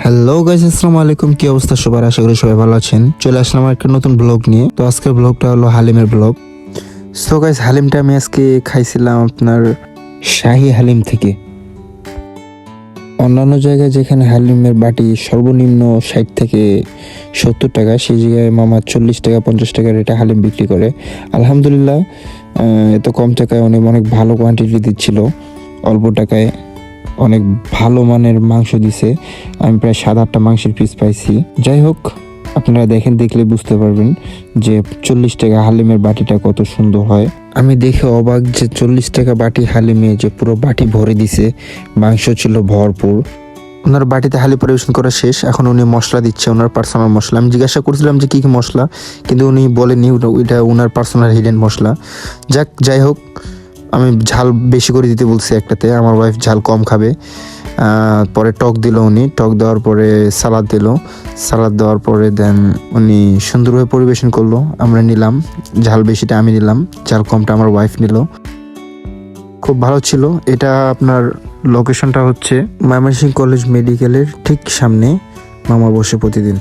Hello guys, আসসালামু আলাইকুম। কি অবস্থা সবার? আশা করি সবাই ভালো আছেন। চলে আসলাম একটা নতুন ব্লগ নিয়ে। তো আজকের ব্লগটা হলো হালিমের ব্লগ। সো গাইস, হালিমটা আমি আজকে খাইছিলাম আপনার শাহী হালিম থেকে। অন্যান্য জায়গায় যেখানে হালিমের বাটি সর্বনিম্ন 60 থেকে 70 টাকা, সেই জায়গায় মামা 40 টাকা 50 টাকা রেটে হালিম বিক্রি করে। আলহামদুলিল্লাহ, এত কম টাকায় অনেক অনেক ভালো কোয়ান্টিটি দিচ্ছিল। অল্প টাকায় অনেক ভালো মানের মাংস দিছে। আমি প্রায় 7-8টা মাংসের পিস পাইছি। যাই হোক, আপনারা দেখলে বুঝতে পারবেন যে 40 টাকা হালিমের বাটিটা কত সুন্দর হয়। আমি দেখে অবাক যে 40 টাকা বাটি হালিমে যে পুরো বাটি ভরে দিছে, মাংস ছিল ভরপুর। ওনার বাটিতে হালি পরিবেশন করা শেষ, এখন উনি মশলা দিচ্ছে, ওনার পার্সোনাল মশলা। আমি জিজ্ঞাসা করছিলাম যে কি কি মশলা, কিন্তু উনি বলেনি ওইটা ওনার পার্সোনাল হিডেন মশলা। যাই হোক, আমি ঝাল বেশি করে দিতে বলছি একটাতে, আমার ওয়াইফ ঝাল কম খাবে। পরে টক দিল উনি, টক দেওয়ার পরে সালাদ দিল, সালাদ দেওয়ার পরে দেন উনি সুন্দরভাবে পরিবেশন করলো। আমরা নিলাম, ঝাল বেশিটা আমি নিলাম, ঝাল কমটা আমার ওয়াইফ নিল। খুব ভালো ছিল। এটা আপনার লোকেশনটা হচ্ছে ময়মনসিংহ কলেজ মেডিকেলের ঠিক সামনে মামা বসে প্রতিদিন।